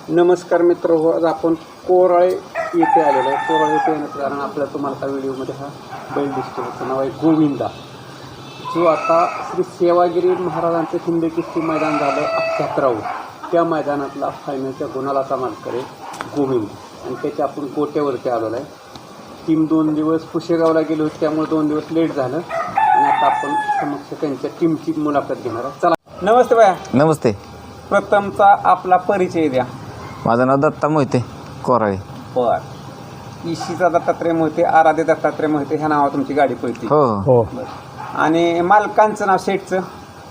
नमस्कार मित्र हो, आज आपण कोराळे येथे आलेलो आहे. कोराळे येथे येण्याचं कारण आपल्याला तुम्हाला त्या व्हिडिओमध्ये हा बैल दिसतो. त्याचं नाव आहे गोविंदा, जो आता श्री सेवागिरी महाराजांचं हिंद केसरी मैदान झालं 78. त्या मैदानातला फायनलच्या गुणालाचा मानकरी गोविंद आणि त्याच्या आपण कोट्यावरती आलेलो आहे. टीम 2 दिवस पुशेगावला गेली होती, त्यामुळे 2 दिवस लेट झालं आणि आता आपण समक्ष त्यांच्या टीमची मुलाखत घेणार आहे. चला. नमस्ते बाया. नमस्ते. प्रथमचा आपला परिचय द्या. माझं नाव दत्ता मोहिते, कोराळे. बर. इशीचा दत्तात्रय मोहिते, आराध्य दत्तात्रय मोहिते ह्या नावावर तुमची गाडी पळते. हो हो. आणि मालकांचं नाव शेठचं?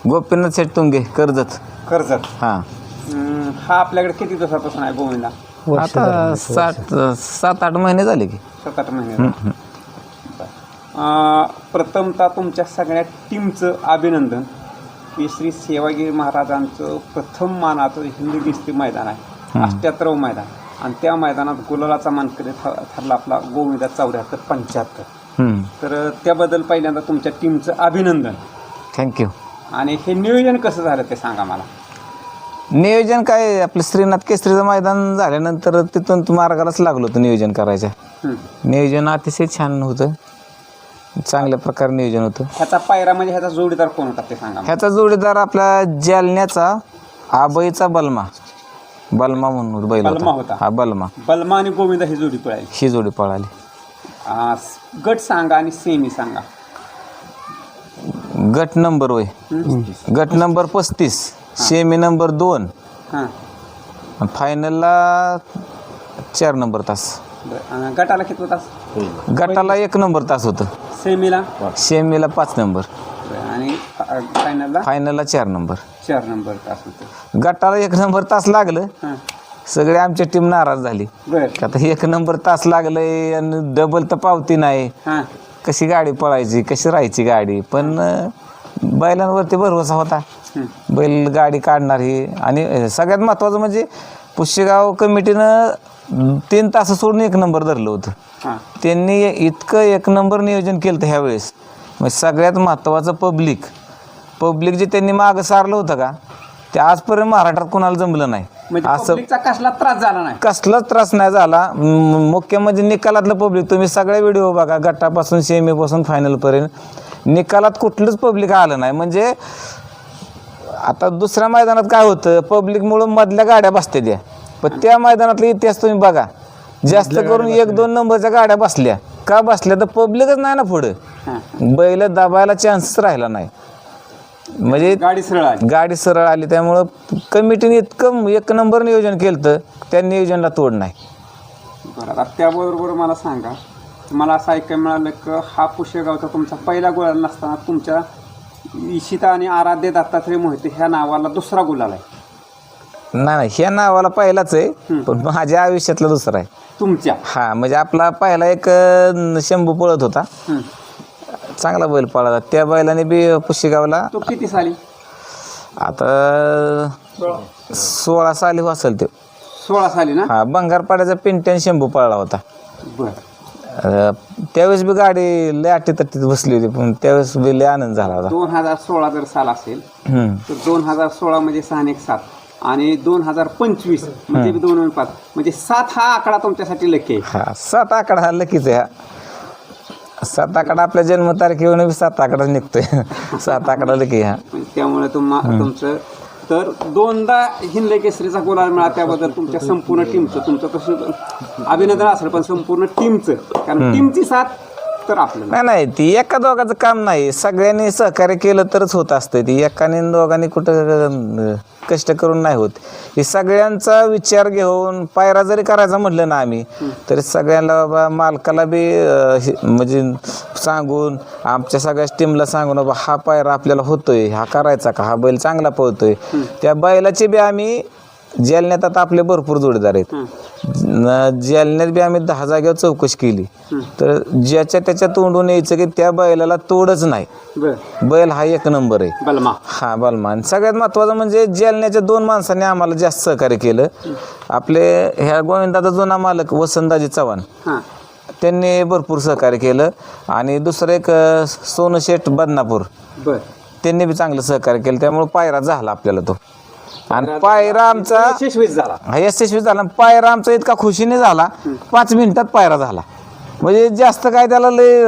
गोपीनाथ शेठ तुंगे, कर्जत. कर्जत. हां. हा आपल्याकडे किती दिवसापासून आहे गोविंदा? आता 7-8 महिने झाले की. 7-8 महिने. प्रथमतः तुमच्या सगळ्या टीमचं अभिनंदन की श्री सेवागिरी महाराजांचं प्रथम मानाचं हिंद केसरी मैदान आहे, 78 मैदान, आणि त्या मैदानात गुलालाचा मानकरी ठरला आपला गोविंदा 74-75. तर त्याबद्दल पहिल्यांदा तुमच्या टीमचं अभिनंदन. थँक्यू. आणि हे नियोजन कसं झालं ते सांगा मला. नियोजन काय, आपलं श्रीनाथ केसरीचं मैदान झाल्यानंतर तिथून मार्गालाच लागलो होतं नियोजन करायचं. नियोजन अतिशय छान होतं, चांगल्या प्रकारे नियोजन होतं. ह्याचा पायरा म्हणजे ह्याचा जोडीदार कोण होता ते सांगा. ह्याचा जोडीदार आपला जालन्याचा आबईचा बलमा म्हणून बैल होता. हा बलमा. बलमा आणि गोविंदा ही जोडी पळाली. ही जोडी पळाली. गट सांगा आणि सेमी सांगा. गट नंबर होय, गट नंबर 35, सेमी नंबर 2, फायनलला 4 नंबर तास. गटाला किती तास? गटाला 1 नंबर तास होतं. सेमीला 5 नंबर आणि फायनलला 4 नंबर. 4 नंबर तास होतं. गटाला 1 नंबर तास लागलं, सगळे आमची टीम नाराज झाली. आता 1 नंबर तास लागलंय आणि डबल तर पावती नाही, कशी गाडी पळायची, कशी राहायची गाडी. पण बैलांवरती भरवसा होता, बैल गाडी काढणार ही. आणि सगळ्यात महत्त्वाचं म्हणजे पुशेगाव कमिटीनं 3 तास सोडून 1 नंबर धरलं होतं. त्यांनी इतकं 1 नंबर नियोजन केलं होतं ह्यावेळेस. मग सगळ्यात महत्त्वाचं पब्लिक जे त्यांनी मागं सारलं होतं का, ते आजपर्यंत महाराष्ट्रात कोणाला जमलं नाही. असं कसला त्रास झाला नाही, कसलाच त्रास नाही झाला. मुख्य म्हणजे निकालातलं पब्लिक, तुम्ही सगळे व्हिडिओ बघा, गटापासून सेमीपासून फायनलपर्यंत निकालात कुठलंच पब्लिक आलं नाही. म्हणजे आता दुसऱ्या मैदानात काय होतं, पब्लिकमुळं मधल्या गाड्या बसते त्या, पण त्या मैदानातला इतिहास तुम्ही बघा, जास्त करून 1-2 नंबरच्या गाड्या बसल्या. का बसल्या तर पब्लिकच नाही ना पुढं, बैल दाबायला चान्सच राहिला नाही. म्हणजे गाडी सरळ आली. त्यामुळं कमिटीने इतकं 1 नंबर नियोजन केलं तर त्या नियोजनाला तोड नाही. बरं. त्याबरोबर मला सांगा, मला असं ऐकायला मिळालं की हा पुशेगावचा तुमचा पहिला गुलाल नसताना तुमच्या इशिता आणि आराध्य दत्तात्रय मोहिते ह्या नावाला दुसरा गुलाल आहे. नाही, ह्या नावाला पहिलाच आहे, पण माझ्या आयुष्यातला दुसरा आहे तुमच्या. हा, म्हणजे आपला पहिला एक शंभू पळत होता, चांगला बैल पळाला. त्या बैलाने बी पुशेगावला. तो किती साली? आता 16 साली असेल ते. 16 साली ना. हा, बंगारपाड्याचा पिंट्यान शंभू पळला होता. त्यावेळेस बी गाडी लय अटीतटीत बसली होती, पण त्यावेळेस बी लय आनंद झाला होता. 2016 जर साल असेल तर 2016 म्हणजे 6-1-7 आणि 2025 म्हणजे 2-5, म्हणजे 7 हा आकडा तुमच्यासाठी लकी आहे. हा, 7 आकडा हा लकीच आहे. 7 आकडा आपल्या जन्मतारखेवर 7 आकडा निघतोय. 7 आकडा लकी हा. त्यामुळे तुमचं तर 2दा हिंद केसरीचा गुलाल मिळाला, त्याबद्दल तुमच्या संपूर्ण टीमचं तुमचं कसं अभिनंदन असेल, पण संपूर्ण टीमचं, कारण टीमची साथ तर आपल्याला नाही, ती एका दोघाचं काम नाही, सगळ्यांनी सहकार्य केलं तरच होत असतं. ती एकाने दोघांनी कुठं कष्ट करून नाही होत. हे सगळ्यांचा विचार घेऊन पायरा जरी करायचा म्हटलं ना आम्ही, तरी सगळ्यांना बाबा मालकाला बी म्हणजे सांगून, आमच्या सगळ्या टीमला सांगून बाबा हा पायरा आपल्याला होतोय, हा करायचा का, हा बैल चांगला पळतोय. त्या बैलाचे बी आम्ही जालन्यात, आता आपले भरपूर जोडीदार आहेत, जालन्यात बी आम्ही 10 जागेवर चौकशी केली, तर ज्याच्या त्याच्या तोंडून यायचं की त्या बैलाला तोडच नाही, बैल हा 1 नंबर आहे, बलमा. हा बलमा. आणि सगळ्यात महत्त्वाचं म्हणजे जालन्याच्या 2 माणसांनी आम्हाला जास्त सहकार्य केलं. आपले ह्या गोविंदाचा जुना मालक वसंतदाजी चव्हाण, त्यांनी भरपूर सहकार्य केलं. आणि दुसरं एक सोनू शेठ बदनापूर, त्यांनी बी चांगलं सहकार्य केलं. त्यामुळे पायरा झाला आपल्याला तो. आणि पायरा आमचा यशस्वीच झाला. यशस्वी झाला. पायरा आमचा इतका खुशीने झाला, 5 मिनिटात पायरा झाला. म्हणजे जास्त काय त्याला लय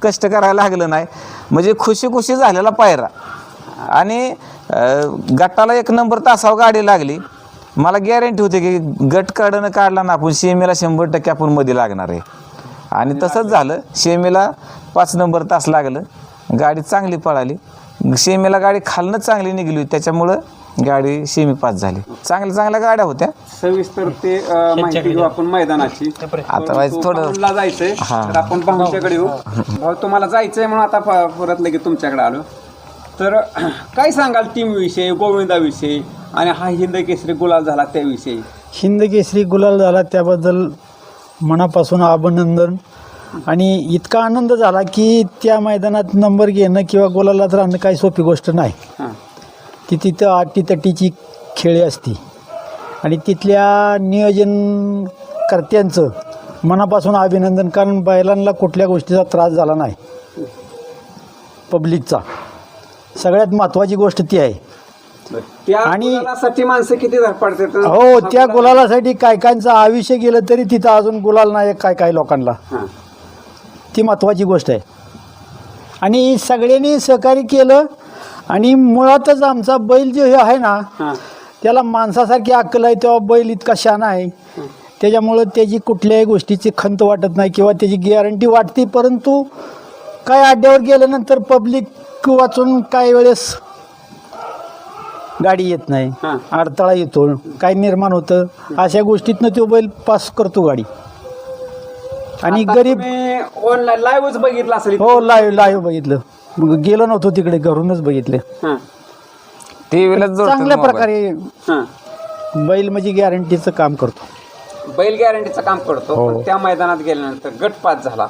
कष्ट करायला लागलं नाही, म्हणजे खुशी खुशी झालेला पायरा. आणि गटाला 1 नंबर तासावर गाडी लागली. मला गॅरंटी होती की गट काढला ना आपण शेमीला 100% आपण मध्ये लागणार आहे. आणि तसंच झालं. शेमीला 5 नंबर तास लागलं, गाडी चांगली पळाली. शेमीला गाडी खालनं चांगली निघली, त्याच्यामुळं गाडी शेमी पास झाली. चांगल्या गाड्या होत्या. सविस्तर ते माहिती घेऊ आपण मैदानाची. आता व्हायचं थोडं भाऊला जायचंय तर आपण भाऊच्याकडे येऊ. भाऊ तुम्हाला जायचंय म्हणून आता परत लगेच तुमच्याकडे आलो. तर काय सांगाल टीम विषयी, गोविंदाविषयी आणि हा हिंद केसरी गुलाल झाला त्याविषयी? हिंद केसरी गुलाल झाला त्याबद्दल मनापासून अभिनंदन. आणि इतका आनंद झाला की त्या मैदानात नंबर घेणं किंवा गुलालात राहणं काही सोपी गोष्ट नाही. ती तिथं अटीतटीची खेळी असती. आणि तिथल्या नियोजनकर्त्यांचं मनापासून अभिनंदन, कारण बैलांना कुठल्या गोष्टीचा त्रास झाला नाही. पब्लिकचा सगळ्यात महत्त्वाची गोष्ट ती आहे. आणि गुलालासाठी माणसं किती धडपडतात. हो, त्या गुलालासाठी कायकांचं आयुष्य गेलं तरी तिथं अजून गुलाल नाही काय लोकांना. ती महत्त्वाची गोष्ट आहे. आणि सगळ्यांनी सहकार्य केलं. आणि मुळातच आमचा बैल जो हे आहे ना, त्याला माणसासारखी अक्कल आहे. तेव्हा बैल इतका शहाणा आहे, त्याच्यामुळं त्याची कुठल्याही गोष्टीची खंत वाटत नाही किंवा त्याची गॅरंटी वाटते. परंतु काय अड्ड्यावर गेल्यानंतर पब्लिक वाचून काही वेळेस गाडी येत नाही, अडथळा येतो, काय निर्माण होतं. अशा गोष्टीतनं तो बैल पास करतो गाडी. आणि गरीब ऑनलाईन लाईव्हच बघितलं असेल. हो, लाईव्ह बघितलं. मग गेलो नव्हतो तिकडे, घरूनच बघितले. टीव्हीला चांगल्या प्रकारे बैल म्हणजे गॅरंटीचं काम करतो. बैल गॅरंटीचं काम करतो. पण त्या मैदानात गेल्यानंतर गट पास झाला.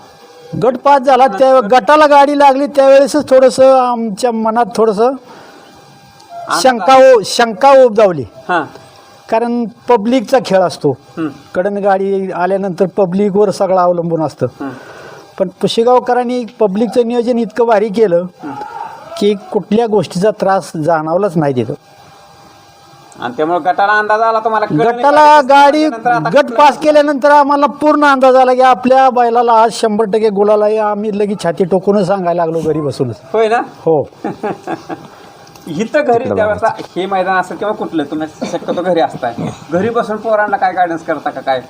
गट पास झाला, त्या गटाला गाडी लागली त्यावेळेसच थोडंसं आमच्या मनात थोडंसं शंका उबजावली. कारण पब्लिकचा खेळ असतो. कडन गाडी आल्यानंतर पब्लिकवर सगळं अवलंबून असतं. पण पुशेगावकरांनी पब्लिकचं नियोजन इतकं भारी केलं की कुठल्या गोष्टीचा त्रास जाणवलाच नाही तिथं. आणि त्यामुळे गटाला अंदाज आला तुम्हाला. गटाला गाडी गट पास केल्यानंतर आम्हाला पूर्ण अंदाज आला की आपल्या बैलाला आज 100% गुलाल आहे. आम्ही लगेच छाती टोकूनच सांगायला लागलो घरी बसूनच. होय ना? हो. इथं घरी त्यावेळेस हे मैदान असेल किंवा कुठलं तुम्ही शक्यतो घरी असताय, घरी बसून पोरांना काय गायडन्स करता का काय?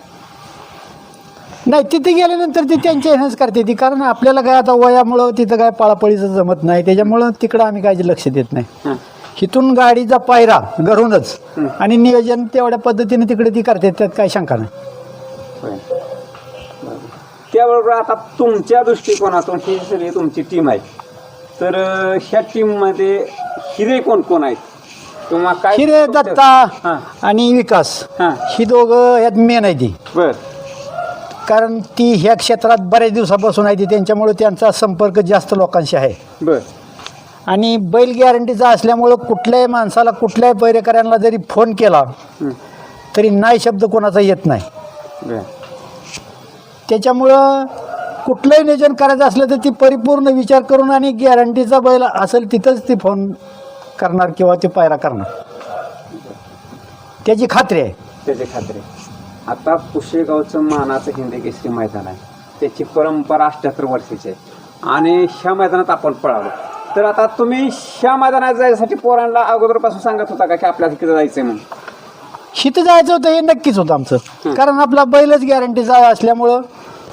नाही, तिथे गेल्यानंतर ती त्यांच्या ह्यानंच करते ती. कारण आपल्याला काय आता वयामुळं तिथं काय पळापळीचं जमत नाही, त्याच्यामुळं तिकडं आम्ही काय लक्ष देत नाही. इथून गाडीचा पायरा घरूनच आणि नियोजन तेवढ्या पद्धतीने तिकडे ती करते, त्यात काही शंका नाही. त्याबरोबर आता तुमच्या दृष्टिकोनातून ही सगळी तुमची टीम आहे, तर ह्या टीममध्ये हिरे कोण कोण आहेत किंवा काय? हिरे दत्ता आणि विकास ही दोघं ह्यात मेन आहे ती. बर. कारण ती ह्या क्षेत्रात बऱ्याच दिवसापासून आहे ती, त्यांच्यामुळे त्यांचा संपर्क जास्त लोकांशी आहे. बर. आणि बैल गॅरंटीचा असल्यामुळं कुठल्याही माणसाला कुठल्याही पैरेकऱ्यांना जरी फोन केला तरी नाही शब्द कोणाचा येत नाही. त्याच्यामुळं कुठलंही नियोजन करायचं असलं तर ती परिपूर्ण विचार करून आणि गॅरंटीचा बैल असेल तिथंच ती फोन करणार किंवा ते पायरा करणार, त्याची खात्री आहे. त्याची खात्री. आता पुशेगावचं मानाचं हिंद केसरी मैदान आहे, त्याची परंपरा 78 वर्षाची आहे आणि ह्या मैदानात आपण पळालो. तर आता तुम्ही ह्या मैदानात जायसाठी पोरांना अगोदरपासून सांगत होता का की आपल्याला तिकडे जायचंय म्हणून? तिथं जायचं होतं हे नक्कीच होतं आमचं, कारण आपला बैलच गॅरंटीचा असल्यामुळं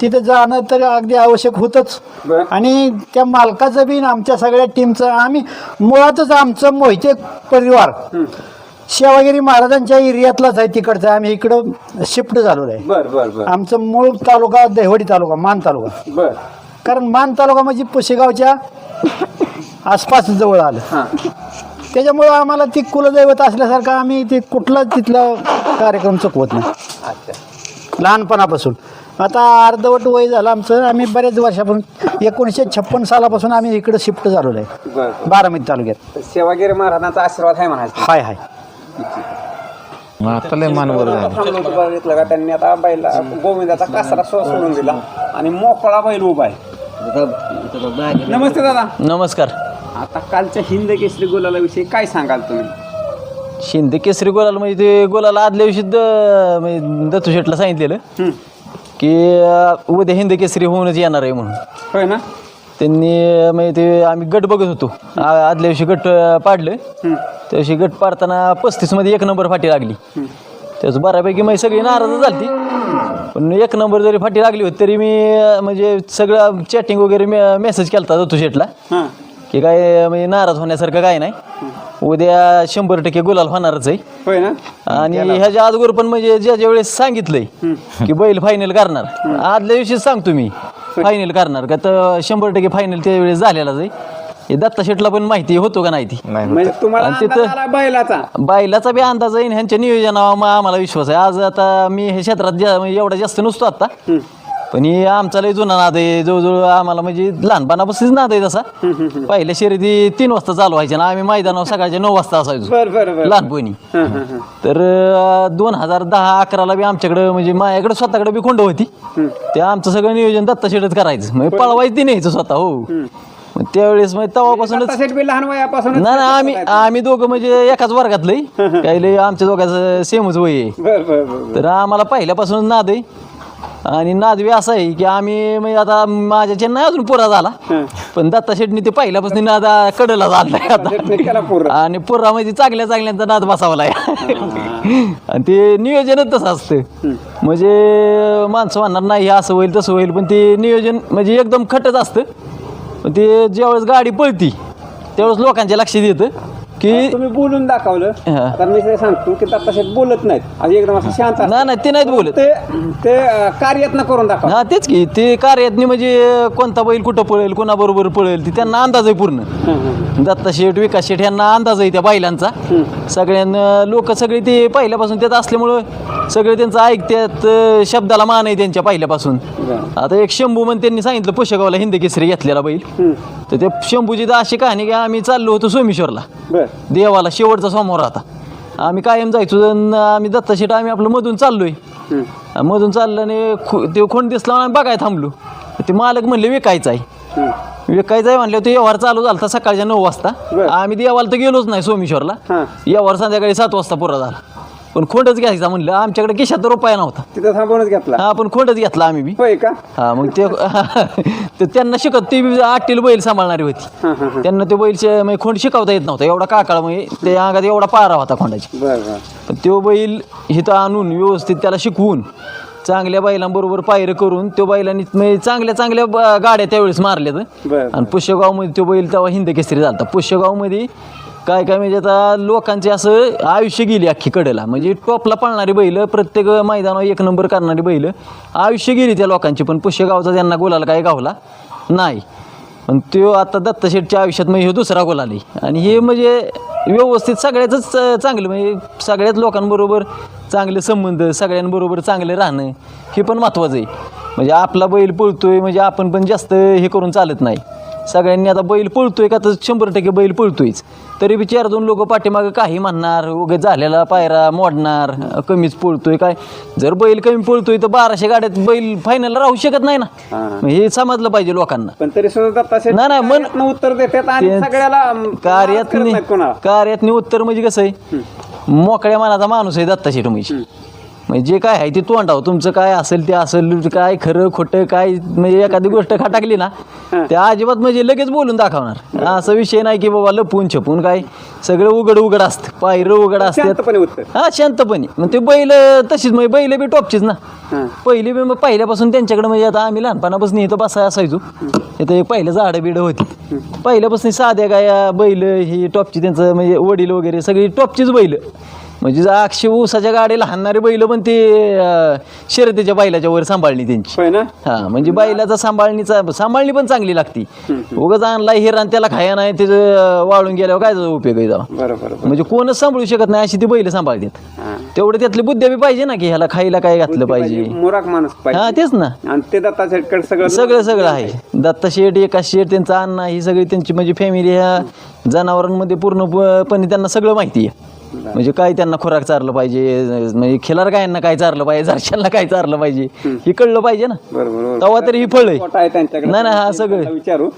तिथं जाणं तर अगदी आवश्यक होतंच. आणि त्या मालकाचं बी आमच्या सगळ्या टीमचं, आम्ही मुळातच आमचं मोहिते परिवार सेवागिरी महाराजांच्या एरियातलाच आहे, तिकडचं आहे. आम्ही इकडं शिफ्ट झालेलो आहे. बर बर बर. आमचं मूळ तालुका दहिवडी तालुका, मान तालुका. बर. कारण मान तालुका म्हणजे पुशेगावच्या आसपास जवळ आलं, त्याच्यामुळं आम्हाला ती कुलदैवत असल्यासारखं आम्ही ते कुठलाच तिथला कार्यक्रम चुकवत नाही. अच्छा. लहानपणापासून. आता अर्धवट वय झालं आमचं, आम्ही बऱ्याच वर्षापासून 1956 सालापासून आम्ही इकडं शिफ्ट झालेलो आहे. बर. बारामती तालुक्यात. सेवागिरी महाराजांचा आशीर्वाद आहे म्हणायचं. हाय हाय. आता लय मानवर झालं. बघितलं का त्यांनी आता बैला गोविंदाचा कासरा सोडून दिला आणि मोकळा बैल उभा आहे. नमस्ते दादा. नमस्कार. आता कालच्या हिंद केसरी गुलाला विषयी काय सांगाल तुम्ही? शिंदे केसरी गोलाला म्हणजे ते गोलाला आदल्या दिवशी म्हणजे दत्तू शेटला सांगितलेलं की उद्या हिंद केसरी होऊनच येणार आहे म्हणून. होय ना. त्यांनी म्हणजे ते आम्ही गट बघत होतो आदल्या दिवशी गट पाडलं. त्या दिवशी गट पाडताना 35 मध्ये 1 नंबर फाटी लागली. त्याचं बऱ्यापैकी म्हणजे सगळी नाराज झाली. पण 1 नंबर जरी फाटी लागली होती तरी मी म्हणजे सगळं चॅटिंग वगैरे मेसेज केला होता दत्तू शेटला की काय म्हणजे नाराज होण्यासारखं काय नाही, उद्या 100% गुलाल होणारच आहे. होय ना. आणि ह्याच्या अगोदर पण म्हणजे ज्या वेळेस सांगितलंय की बैल फायनल करणार, आदल्या दिवशीच सांगतो मी फायनल करणार का, तर 100% फायनल त्यावेळेस झालेलाच आहे. हे दत्ता शेटला पण माहिती होतो का नाही ती. म्हणजे तुम्हाला आणि तिथं- अंदाज आला बैलाचा बी अंदाज येईल ह्यांच्या नियोजनावर आम्हाला विश्वास आहे. आज आता मी हे क्षेत्रात म्हणजे एवढा जास्त नसतो आता, पण हे आमचा लय जुना नाद आहे. जवळजवळ आम्हाला म्हणजे लहानपणापासूनच नाद आहे तसा. पहिल्या शर्यती 3 वाजता चालू व्हायच्या ना, आम्ही मैदानावर सकाळच्या 9 वाजता असायचो बरं लहानपणी. तर 2010-11ला बी आमच्याकडं म्हणजे माझ्याकडे स्वतःकडे बी खोंड होती. ते आमचं सगळं नियोजन दत्ता शेटच करायचं, म्हणजे पळवायचं ती न्यायचं स्वतः. हो, मग त्यावेळेस म्हणजे तेव्हापासूनच लहान वयापासून नाही आम्ही दोघं म्हणजे एकाच वर्गातलंय, काही लय आमच्या दोघांचं सेमच वय आहे. बरं. तर आम्हाला पहिल्यापासूनच नाद आहे. आणि नादवी असं आहे की आम्ही म्हणजे आता माझ्या नाही अजून पुरा झाला, पण दत्ता शेटनी ते पहिल्यापासून नाद कडला झालाय आता. आणि पुरा म्हणजे चांगल्याचा नाद बसावलाय. आणि ते नियोजनच तसं असतं. म्हणजे माणसं म्हणणार नाही असं होईल तसं होईल, पण ते नियोजन म्हणजे एकदम खटच असतं. पण ते ज्यावेळेस गाडी पळती त्यावेळेस लोकांच्या लक्षात येतं की तुम्ही बोलून दाखवलं. तर मी ते सांगतो की दत्ता शेट बोलत नाहीत, आणि एकदम असं शांत असतात. नाही ते नाहीत बोलत. ते कार्यातनं करून दाखव. हा तेच की, ते कार्यातनी म्हणजे कोणता बैल कुठं पळेल, कोणाबरोबर पळेल, ती त्यांना अंदाज आहे पूर्ण. दत्ता शेठ, विकास शेठ यांना अंदाज आहे त्या बैलांचा. सगळ्यांना लोक सगळे ते पहिल्यापासून त्यात असल्यामुळं सगळे त्यांचं ऐकतात, शब्दाला मान आहे त्यांच्या पहिल्यापासून. आता एक शंभू म्हणून त्यांनी सांगितलं पुष्यगावला हिंद केसरी घेतलेला बैल. तर ते शंभूची तर अशी कहाणी की आम्ही चाललो होतो सोमेश्वरला देवाला, शेवटचा सोमवार आता. आम्ही कायम जायचो. आम्ही दत्ता शेठ आम्ही आपलं मधून चाललोय, मधून चाललं आणि ते खोंड दिसला आम्ही बघायला थांबलो. ते मालक म्हणले विकायचं आहे म्हणले. ते व्यवहार चालू झाला सकाळच्या 9 वाजता. आम्ही देवाला तर गेलोच नाही सोमेश्वरला. व्यवहार संध्याकाळी 7 वाजता पुरा झाला. पण खोंडच घ्यायचा म्हणलं, आमच्याकडे खिशात रुपया नव्हता. तिथं थांबवूनच घेतला. हा, पण खोंडच घेतला आम्ही बी. होय का. हा, मग ते त्यांना शिकत, ते बी 8 बैल सांभाळणारी होती. त्यांना ते बैल म्हणजे खोंड शिकवता येत नव्हता, एवढा काकाळ म्हणजे ते अंगात एवढा पारा होता खोंडाची. पण तो बैल इथं आणून व्यवस्थित त्याला शिकवून चांगल्या बैलांबरोबर पायरं करून तो बैलांनी म्हणजे चांगल्या गाड्या त्यावेळेस मारल्यात. आणि पुष्यगावमध्ये तो बैल तेव्हा हिंद केसरी झाला. पुष्यगावमध्ये काय म्हणजे आता लोकांचे असं आयुष्य गेली अख्खी कडेला, म्हणजे टॉपला पळणारी बैल, प्रत्येक मैदानावर 1 नंबर करणारी बैल आयुष्य गेली त्या लोकांची. पण पुष्यगावचा त्यांना गोलाला काही गावला नाही. पण तो आता दत्ता शेठच्या आयुष्यात म्हणजे दुसरा गोल आली. आणि हे म्हणजे व्यवस्थित सगळ्याच चांगलं, म्हणजे सगळ्याच लोकांबरोबर चांगले संबंध, सगळ्यांबरोबर चांगलं राहणं हे पण महत्त्वाचं आहे. म्हणजे आपला बैल पळतोय म्हणजे आपण पण जास्त हे करून चालत नाही. सगळ्यांनी आता बैल पळतोय का, तर 100% बैल पळतोयच. तरी बी 4-2 लोक पाठीमागं काही म्हणणार, उगाच झालेला पायरा मोडणार, कमीच पळतोय काय. जर बैल कमी पळतोय तर 1200 गाड्यात बैल फायनलला राहू शकत नाही ना. हे समजलं पाहिजे लोकांना. पण तरी सुद्धा दत्ता शेट नाही मन उत्तर देतात आणि सगळ्याला कार्यातनी उत्तर म्हणजे कसं आहे, मोकळ्या मनाचा माणूस आहे दत्ता शेठ. म्हणजे जे काय आहे ते तोंडाव, तुमचं काय असेल ते असेल, काय खरं खोटं काय म्हणजे एखादी गोष्ट खटाकली ना ते अजिबात म्हणजे लगेच बोलून दाखवणार. असा विषय नाही की बाबा लपून छपून, काय सगळं उघड असतं, पायरं उघड असतात. हा, शांतपणे. मग ते बैल तशीच, म्हणजे बैल बी टॉपचीच ना. पहिली बी मग पहिल्यापासून त्यांच्याकडे म्हणजे आता आम्ही लहानपणापासून इथं बसाय असायचो. इथं एक पहिलं झाडं बिडं होती. पहिल्यापासून साध्या गाया बैल ही टॉपची, त्यांचं म्हणजे वडील वगैरे सगळी टॉपचीच बैल. म्हणजे अक्षय ऊसाच्या गाडीला हाणणारे बैल पण ते शर्यतीच्या बैलाच्या वर सांभाळणी त्यांची. हा, म्हणजे बैलाचा सांभाळणी पण चांगली लागती. उगाच आणला हिरण त्याला खाया नाही, त्याचं वाळून गेल्यावर काय उपयोग आहे जावा. म्हणजे कोणच सांभाळू शकत नाही अशी ती बैल सांभाळतात. तेवढे त्यातली बुद्ध्या बी पाहिजे ना की ह्याला खायला काय घातलं पाहिजे. हा, तेच ना. सगळं आहे. दत्ता शेठ, विकास शेठ, त्यांचा अण्णा, ही सगळी त्यांची म्हणजे फॅमिली ह्या जनावरांमध्ये पूर्णपणे त्यांना सगळं माहिती आहे. म्हणजे काय त्यांना खुराक चारलं पाहिजे, म्हणजे खिलार गायांना काय चारलं पाहिजे, जरशांना काय चारलं पाहिजे हे कळलं पाहिजे ना. बरोबर तेव्हा तरी ही फळ आहे. पोट आहे त्यांच्याकडे. नाही हा सगळं विचारू.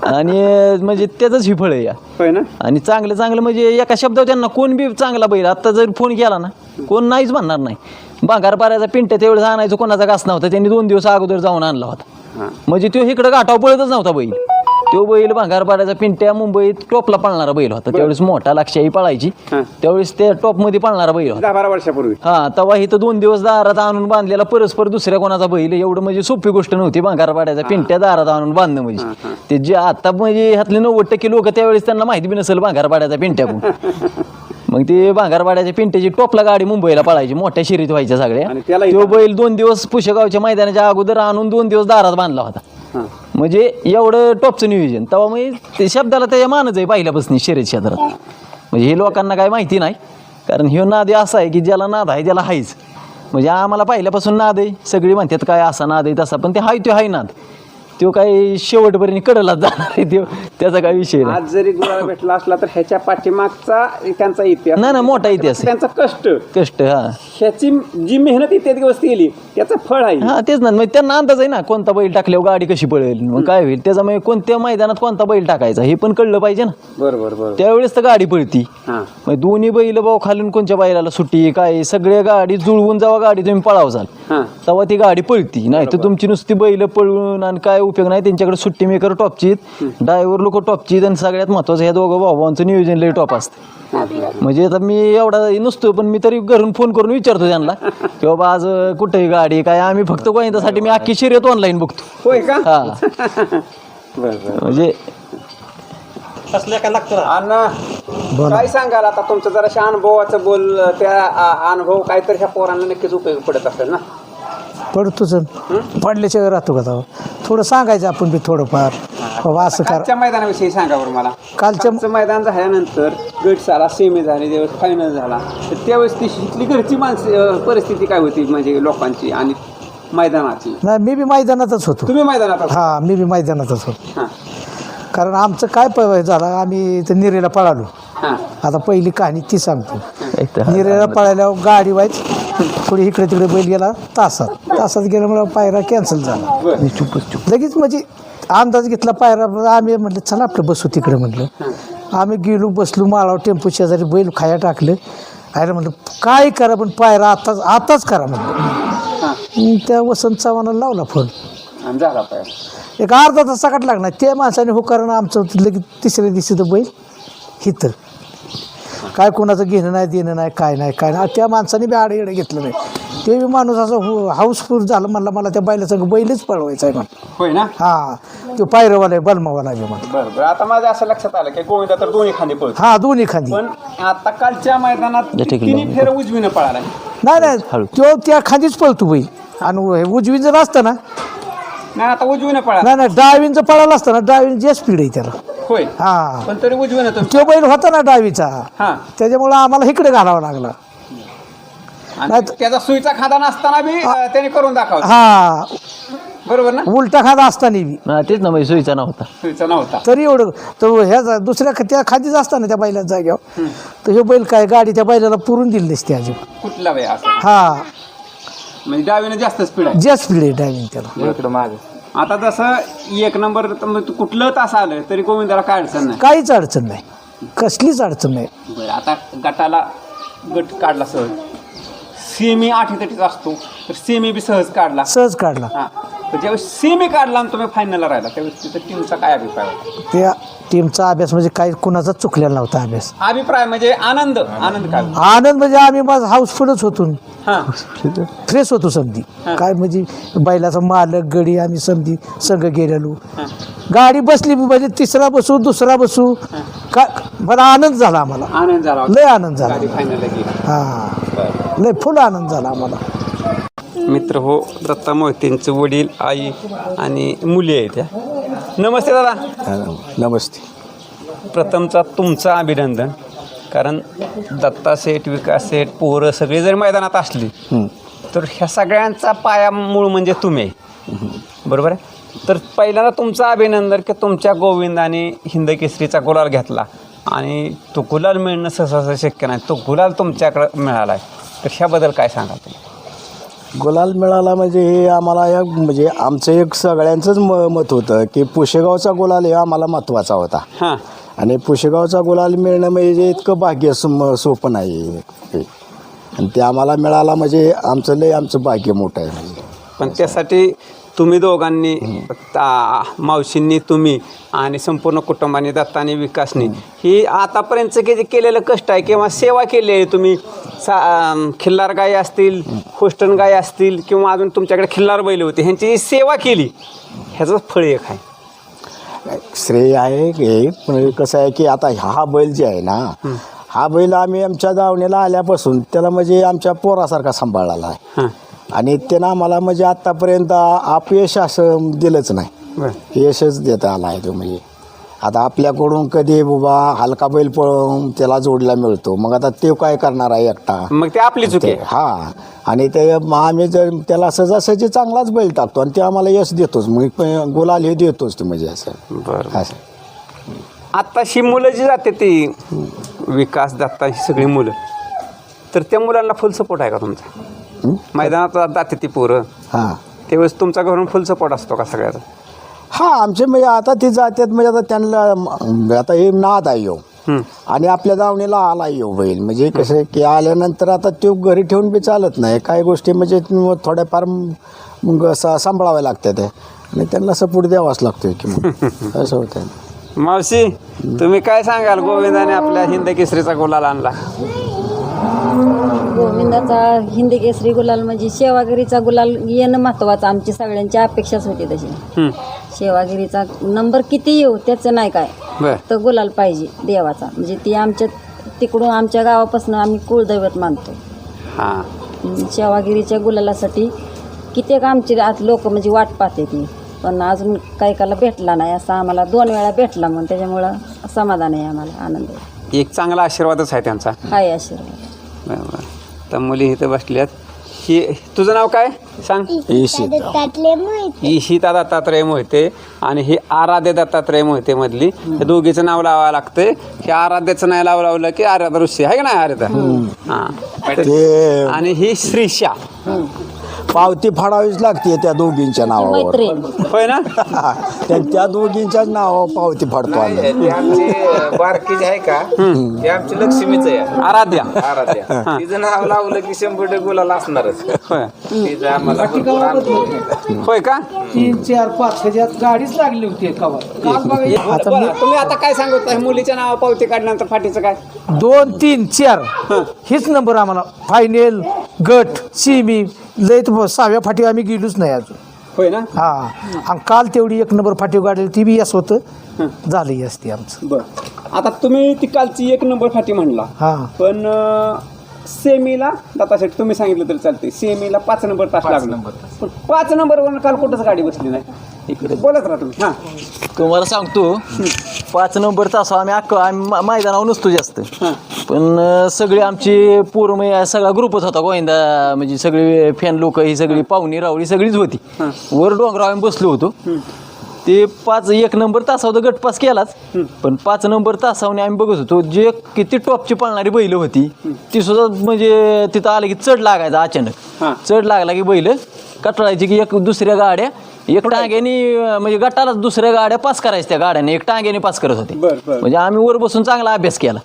आणि म्हणजे त्याचंच ही फळ आहे या. होय ना. आणि चांगलं चांगलं म्हणजे एका शब्दावर त्यांना कोण बी चांगला बैल आता जर फोन केला ना कोण नाहीच म्हणणार नाही. भांगार पाऱ्याचा पिंट्या त्यावेळेस आणायचं कोणाचा घास नव्हता, त्यांनी 2 दिवस अगोदर जाऊन आणला होता. म्हणजे तो इकडं गाठाव पळतच नव्हता बैल. तो बैल भांगार पाऱ्याचा पिंट्या मुंबईत टॉपला पळणारा बैल होता. त्यावेळेस मोठा लक्षाही पळायची, त्यावेळेस त्या टॉपमध्ये पळणारा बैल होता. 10-12 वर्षापूर्वी. हा तेव्हा इथं 2 दिवस दारात आणून बांधलेला परस्पर दुसऱ्या कोणाचा बैल एवढं म्हणजे सोपी गोष्ट नव्हती. भांगार पाड्याचा पिंट्या दारात आणून बांधणं म्हणजे ते जे आता म्हणजे ह्यातले 90% लोक त्यावेळेस त्यांना माहिती बी नसेल भांगार पाड्याचा पिंट्या कोण. मग ते भांगारवाड्याच्या पिंट्याची टोपला गाडी मुंबईला पळायची, मोठ्या शिरीत व्हायच्या सगळ्या. तो बैल 2 दिवस पुशेगावच्या मैदानाच्या अगोदर आणून 2 दिवस दारात बांधला होता. म्हणजे एवढं टॉपचं नियोजन. तेव्हा मग ते शब्दाला त्याच्या मानच आहे पहिल्यापासून शर्यत क्षेत्रात. म्हणजे हे लोकांना काय माहिती नाही, कारण ह्यो नाद असा आहे की ज्याला नाद आहे त्याला हायच. म्हणजे आम्हाला पहिल्यापासून नाद आहे. सगळी म्हणतात काय असा नाद आहे तसा, पण ते हाय तो हाय नाद. तो काही शेवटपर्यंत कडलाच जाणार आहे तो, त्याचा काही विषय नाही. आज जरी गुलाल भेटला असला तर ह्याच्या पाठीमागचा त्यांचा इतिहास नाही मोठा इतिहास आहे. त्यांचा कष्ट हा ह्याची जी मेहनत इत्यादी दिवस केली त्याचं फळ आहे. हा तेच ना. मग त्यांना अंदाज आहे ना कोणता बैल टाकल्यावर गाडी कशी पळेल, मग काय होईल त्याचा. मग कोणत्या मैदानात कोणता बैल टाकायचा हे पण कळलं पाहिजे ना. बरोबर. त्यावेळेस तर गाडी पळती. मग दोन्ही बैल भाऊ खालून कोणत्या बैलाला सुट्टी काय सगळ्या गाडी जुळवून जेव्हा गाडी तुम्ही पळावसाल तेव्हा ती गाडी पळती. नाही तर तुमची नुसती बैल पळून आणि काय उपयोग नाही. त्यांच्याकडे सुट्टी मेकर टॉपची, ड्रायव्हर लोक टॉपची, आणि सगळ्यात महत्वाचं ह्या दोघं भावांचं नियोजन लय टॉप असतं. म्हणजे आता मी एवढा नसतो, पण मी तरी घरून फोन करून विचारतो त्यांना की बाबा आज कुठे गाडी काय. आम्ही फक्त गोविंदासाठी मी अख्खी शर्यत ऑनलाईन बघतो. होय का. हा म्हणजे काय सांगाल आता तुमचं जरा अनुभवाचं बोल. त्या अनुभव काहीतरी ह्या पोरांना नक्कीच उपयोग पडत असेल ना. पडतोच पडल्याशिवाय राहतो का तेव्हा. थोडं सांगायचं आपण बी थोडंफार बाबा असं करा. कालच्या मैदानाविषयी सांगा बरं मला. कालचं मैदान झाल्यानंतर गट झाला, सेमी झाली, त्यावेळेस फायनल झाला, तर त्यावेळेस ती इथली घरची परिस्थिती काय होती म्हणजे लोकांची आणि मैदानाची. नाही मी बी मैदानातच होतो. तुम्ही मैदानात. हा मी बी मैदानातच होतो. कारण आमचं काय झालं, आम्ही इथं निरेला पळालो. आता पहिली कहाणी ती सांगतो. निरेला पळाल्यावर गाडी व्हायच थोडी इकडे तिकडे बैल गेला तासात गेल्यामुळे पायरा कॅन्सल झाला लगेच. म्हणजे अंदाज घेतला पायरा. आम्ही म्हटलं चला आपलं बसू तिकडे. म्हटलं आम्ही गेलो बसलो माळावर टेम्पो शेजारी बैल खाया टाकलं. आयला म्हटलं काय करा पण पायरा आताच करा म्हटलं. त्या वसंत चव्हाणाला लावला फोन. एक अर्धा तास सकाळ लागणार त्या माणसाने हो कारण आमचं लगेच तिसऱ्या दिवशी तर बैल हिथं काय कोणाचं घेणं नाही देणं नाही काय नाही. त्या माणसाने बी आडे घेतलं नाही. ते बी माणूस असं हाऊसफुल झालं. म्हणला मला त्या बैलाचं बैलच पळवायचं आहे म्हणून. होय ना. हा तो पायरवाला आहे बलमावाला आहे म्हणून. बरं. आता माझं असं लक्षात आलं की गोविंदा तर दोन्ही खांदी पळतो. हा दोन्ही खांदी. पण आता कालच्या मैदानात तिन्ही फेर उजवीनं पळाला. नाही तो त्या खांदीच पळतो बैल. आणि उजवी जर असतं ना नाही आता उजवीनं पळा. नाही डावींचं पळालं असतं ना. डावीन जे स्पीड आहे त्याला. होय. हा पण तरी उजवीनं तो बैल होता ना डावीचा. त्याच्यामुळे आम्हाला इकडे घालावा लागला. त्याचा सुईचा खांदा नसताना बी त्याने करून दाखवला. हा बरोबर ना. उलटा खांदा असताना बी तेच ना म्हणजे सुईचा नव्हता तरी एवढं. तर ह्या दुसऱ्या त्या खांदीच असताना त्या बैलाच्या जाग्यावर तर हे बैल काय गाडी त्या बैलाला पुरून दिली नसते अजून. कुठला बाई असं. हा म्हणजे डावीने जास्त स्पीड आहे. जे स्पीड आहे डावीन त्याला. आता जसं 1 नंबर कुठलं तास आलं तरी गोविंदाला काय अडचण नाही. काहीच अडचण नाही, कसलीच अडचण नाही. बरं. आता गट काढला सहज. सेमी 8 असतो तर सेमी बी सहज काढला. तर ज्यावेळेस सेमी काढला आणि तुम्ही फायनलला राहिला त्यावेळेस तिथं टीमचा काय अभिप्राय होता. त्या टीमचा अभ्यास म्हणजे काही कुणाचा चुकलेला नव्हता अभ्यास. अभिप्राय म्हणजे आनंद काय. आनंद म्हणजे आम्ही माझं हाऊसफुलच होतो. फ्रेश होतो समधी. काय म्हणजे बैलाचा मालक गडी आम्ही समधी संघ गेलेलो. गाडी बसली म्हणजे तिसरा बसू दुसरा बसू का मला आनंद झाला. आम्हाला आनंद झाला. लय आनंद झाला. फायनलला गेली. हा लय फुल आनंद झाला आम्हाला. मित्र हो दत्ता मोहितेंचे वडील आई आणि मुली आहेत त्या. नमस्ते दादा. नमस्ते. प्रथमचा तुमचं अभिनंदन. कारण दत्ता सेठ विकास सेठ पोरं सगळी जर मैदानात असली तर ह्या सगळ्यांचा पाया मूळ म्हणजे तुम्ही बरोबर आहे. तर पहिल्यांदा तुमचं अभिनंदन की तुमच्या गोविंदाने हिंद केसरीचा गुलाल घेतला आणि तो गुलाल मिळणं सहसा शक्य नाही, तो गुलाल तुमच्याकडं मिळाला आहे, तर ह्याबद्दल काय सांगाल तुम्ही? गुलाल मिळाला म्हणजे हे आम्हाला म्हणजे आमचं एक सगळ्यांचंच मत होतं की पुशेगावचा गुलाल हे आम्हाला महत्त्वाचा होता. हां आणि पुशेगावचा गुलाल मिळणं म्हणजे इतकं भाग्य सोपं नाही हे. आणि ते आम्हाला मिळाला म्हणजे आमचं भाग्य मोठं आहे म्हणजे. पण त्यासाठी तुम्ही दोघांनी मावशींनी तुम्ही आणि संपूर्ण कुटुंबाने दत्तानी विकासनी ही आतापर्यंत जे केलेलं कष्ट आहे किंवा सेवा केली आहे तुम्ही खिल्लार गाय असतील, होस्टन गाय असतील किंवा अजून तुमच्याकडे खिल्लार बैल होते, ह्यांची जी सेवा केली ह्याचं फळ एक आहे. श्रेय आहे हे, पण कसं आहे की आता हा बैल जे आहे ना, हा बैल आम्ही आमच्या दावणीला आल्यापासून त्याला म्हणजे आमच्या पोरासारखा सांभाळलेला आहे. हां आणि त्यानं आम्हाला म्हणजे आत्तापर्यंत अपयश असं दिलंच नाही, बरं यशच देता आला आहे तो. म्हणजे आता आपल्याकडून कधी बाबा हलका बैल पळून त्याला जोडला मिळतो, मग आता ते काय करणार आहे एकटा, मग ते आपली चुकी आहे. हा. आणि ते आम्ही जर त्याला सहजासहजी चांगलाच बैल टाकतो आणि ते आम्हाला यश देतोच, मग गुलाल हे देतोच ते म्हणजे असं. बरं असं आत्ताशी मुलं जी जाते ती विकास दत्ता ही सगळी मुलं, तर त्या मुलांना फुल सपोर्ट आहे का तुमचा? मैदानात जाते ती पोरं, हां त्यावेळेस तुमचा घरून फुल सपोर्ट असतो का सगळ्याचा? हां आमचे म्हणजे आता ते जातात म्हणजे आता त्यांना आता हे नाद आहे येऊ आणि आपल्या दावणीला आला येऊ बैल, म्हणजे कसं आहे की आल्यानंतर आता तो घरी ठेवून बी चालत नाही, काही गोष्टी म्हणजे थोड्याफार मग सांभाळाव्या लागतात आणि त्यांना सपोर्ट द्यावाच लागतो की मग असं होतं. मावशी तुम्ही काय सांगाल, गोविंदाने आपल्या हिंद केसरीचा गुलाल आणला? गोविंदाचा हिंदी केसरी गुलाल म्हणजे सेवागिरीचा गुलाल येणं महत्त्वाचं, आमची सगळ्यांची अपेक्षाच होती तशी. सेवागिरीचा नंबर किती येऊ त्याचं नाही काय, बर तर गुलाल पाहिजे देवाचा, म्हणजे ती आमच्या तिकडून आमच्या गावापासून आम्ही कुळदैवत मानतो. हां सेवागिरीच्या गुलालासाठी कित्येक आमची आज लोक म्हणजे वाट पाहते ती, पण अजून काही काला भेटला नाही, असं आम्हाला 2 वेळा भेटला, म्हणून त्याच्यामुळं समाधान आहे, आम्हाला आनंद आहे. एक चांगला आशीर्वादच आहे त्यांचा. हाय आशीर्वाद. बरोबर. तर मुली इथं बसल्यात. ही तुझं नाव काय सांग? ईशिता दत्तात्रय मोहिते आणि ही आराध्य दत्तात्रय मोहिते मधली, हे दोघीचं नाव लावावं लागतंय. हे आराध्याचं नाही लावलं की आराध्या ऋषी आहे का नाही आराध्या? हां ते आणि ही श्रीषा. पावती फाडावीच लागते त्या दोघींच्या नावावर. मैत्रीण होय ना? त्या दोघींच्याच नावावर पावती फाडतो आम्ही. ती आमची बारकी जी आहे का, ती आमची लक्ष्मीच आहे, आराध्या. आराध्या. तिचं नाव लावलं की 100% गुलाल असणारच. होय तिचं आम्हाला भरपूर अनुभव. होय का? 3, 4, 5 ह्याच्यात गाडीच लागली होती बरं, तुम्ही आता काय सांगत आहे मुलीच्या नावा पावती काढल्यानंतर फाटीचं काय? 2, 3, 4 हेच नंबर आम्हाला फायनल गट सिमी लय 6व्या फाटी आम्ही गेलोच नाही अजून. होय ना? हा आणि काल तेवढी 1 नंबर फाटी गाडली ती बी यस होतं झालं यस ती आमचं. बरं, आता तुम्ही ती कालची 1 नंबर फाटी म्हणला, हा पण सेमीला दातासाठी तुम्ही सांगितलं तरी चालते, सेमीला 5 नंबर तास लागला, पण 5 नंबरवर काल कुठंच गाडी बसली नाही. इकडे बोलत राहा तुम्ही. हां तुम्हाला सांगतो 5 नंबर तास आम्ही मैदानावर नसतो जास्त, पण सगळे आमची पूर्ण सगळा ग्रुपच होता गोविंदा, म्हणजे सगळे फॅन लोक ही सगळी पाहुणी रावळी सगळीच होती. वर डोंगरावर आम्ही बसलो होतो. ते 1 नंबर तासावर गट पास केलाच, पण 5 नंबर तासावने आम्ही बघत होतो जे किती टॉपची पळणारी बैल होती ती सुद्धा म्हणजे तिथं आलं की चढ लागायचा अचानक. चढ लागला की बैल कटाळायची की एक दुसऱ्या गाड्या एक टांग्याने म्हणजे गटालाच दुसऱ्या गाड्या पास करायच्या, त्या गाड्याने एक टांग्याने पास करत होते. म्हणजे आम्ही वर बसून चांगला अभ्यास केला.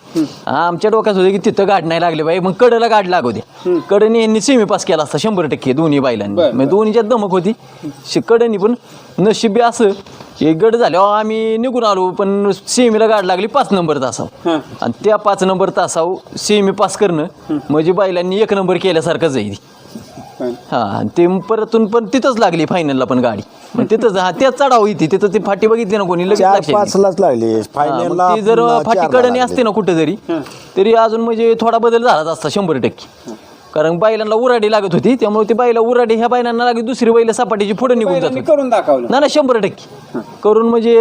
आमच्या डोक्यात होते की तिथं गाडी नाही लागली बाई, मग कडेला गाडी लागू द्या. कडेने यांनी सेमी पास केला असता 100% दोन्ही बैलांनी, म्हणजे दोन्हीच्यात धमक होती. कडेनी पण नशिबी असं एक गट झाल्यावर आम्ही निघून आलो, पण सेमीला गाडी लागली 5 नंबर तासावर. आणि त्या 5 नंबर तासावर सेमी पास करणं म्हणजे बैलांनी 1 नंबर केल्यासारखं जाईल. हा ते परतून पण तिथंच लागली फायनलला पण गाडी, मग तिथंच त्या चढाव येते तिथं ती फाटी बघितली ना कोणी लगेच 4-5 लागली फायनलला. ती जर फाटी कडणी असते ना कुठं तरी अजून म्हणजे थोडा बदल झालाच असता 100%. कारण बैलांना उराडी लागत होती, त्यामुळे ती बैला उराडी ह्या बैलांना लागली, दुसरी बैल सपाटीची पुढे निघून जात करून दाखवलं ना 100% करून, म्हणजे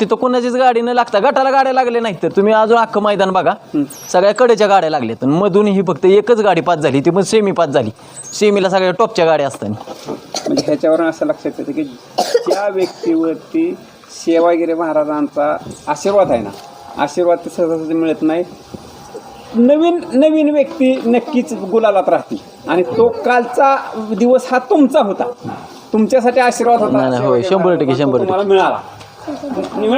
तिथं कोणाचीच गाडी न लागता गटाला गाड्या लागल्या नाहीत. तर तुम्ही अजून अख्खं मैदान बघा, सगळ्या कडेच्या गाड्या लागल्यात. मधून ही फक्त एकच गाडी पास झाली, ती पण सेमी पास झाली. सेमीला सगळ्या टॉपच्या गाड्या असताना. म्हणजे ह्याच्यावरून असं लक्षात येतं की ज्या व्यक्तीवरती सेवागिरी महाराजांचा आशीर्वाद आहे ना, आशीर्वाद ते सहजासहजी मिळत नाही. नवीन नवीन व्यक्ती नक्कीच गुलालात राहतील आणि तो कालचा दिवस हा तुमचा होता, तुमच्यासाठी आशीर्वाद होता. नाही, होय, 100% 100%. तुम्हाला मिळाला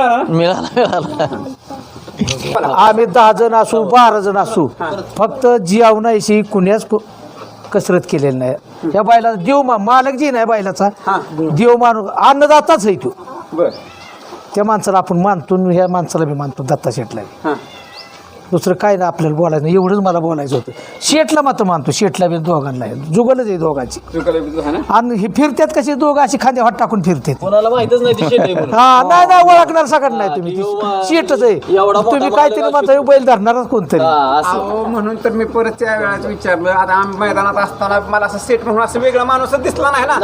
ना? मिळाला आम्ही 10 जण असू 12 जण असू, फक्त जीवनाशी कुण्याच कसरत केलेली नाही. या बैला देव मालक जी नाही बैलाचा देव माणूस अन्नदाताच आहे तो. बर. त्या माणसाला आपण मानतो, ह्या माणसाला बी मानतो दत्ता शेटला. हां. दुसरं काय ना आपल्याला बोलायचं नाही, एवढंच मला बोलायचं होतं. शेटला मात्र मानतो, शेटला बी दोघांना आहे, जुगलच आहे दोघांची. आणि हे फिरतात कसे दोघं अशी खांद्या हात टाकून फिरतात. कोणाला माहितच नाही ती शेट आहे म्हणून. हा नाही ओळखणार सगळं नाही तुम्ही, ती शेटच आहे. एवढा मोठा तुम्ही काहीतरी म्हणता बैल धरणारच कोणतरी. अहो, म्हणून तर मी परत त्या वेळात विचारलं. आता आम्ही मैदानात असताना मला असं सेट म्हणून असं वेगळा माणूस दिसला नाही ना.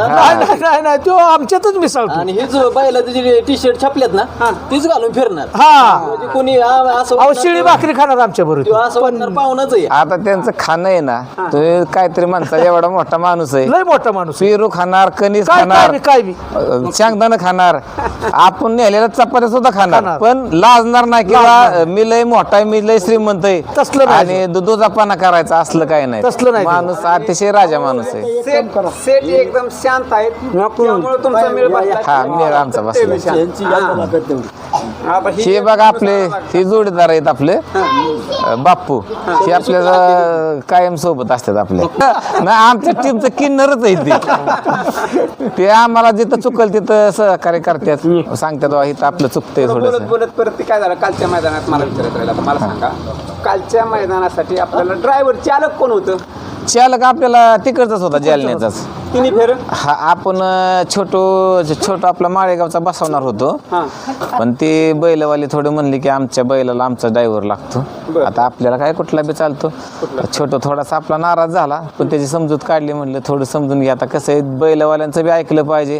नाही तो आमच्यातच मिसळतो. आणि हेच बायला जे टी शर्ट छापलेत ना तीच घालून फिरणार. हा म्हणजे कोणी असं अहो शिळी भाकरी खाणार आमच्या बरोबर. तो असं वाटणार पाहुणाच आहे. आता त्यांचं खाणं आहे ना, तुम्ही काहीतरी म्हणता एवढा मोठा माणूस आहे, लय मोठा माणूस. पेरू खाणार, कणीस काय खाणार, काय बी शेंगदाणा खाणार, आपण नेलेल्या चपात्या सुद्धा खाणार, खाणार. पण लाजणार नाही किंवा मी लय मोठा आहे, मी लय श्रीमंत आहे तसलं नाही. आणि दुधापाना करायचा असलं काही नाही. तसलं नाही. माणूस अतिशय राजा माणूस आहे. सेट एकदम शांत आहेत, त्यामुळे तुमचा मेळ बसला. हा मेळ आमचा बसला. आता ही हे बघा आपले हे जोडीदार आहेत आपले बाप्पू, हे आपल्याला कायम सोबत असतात आपल्या. नाही आमच्या टीमचं किन्नरच आहे ते आम्हाला जिथं चुकल तिथं सहकार्य करतात, सांगतात "वा, इथं आपलं चुकतंय बोलत थोडंसं." बोलत परत ते काय झालं कालच्या मैदानात मला विचारायचं राहिलं. आता मला सांगा, कालच्या मैदानासाठी आपल्याला ड्रायव्हर चालक कोण होतं? चालक आपल्याला तिकडचाच होता, जालन्याचाच. तिन्ही फेर. हा आपण छोटं आपला माळेगावचा बसवणार होतो, पण ते बैलवाले थोडे म्हणले की आमच्या बैलाला आमचा ड्रायव्हर लागतो. आता आपल्याला काय कुठला बी चालतो. छोटं थोडासा आपला नाराज झाला, पण त्याची समजूत काढली. म्हणलं थोडं समजून घ्या. आता कसं आहे, बैलवाल्यांचं बी ऐकलं पाहिजे.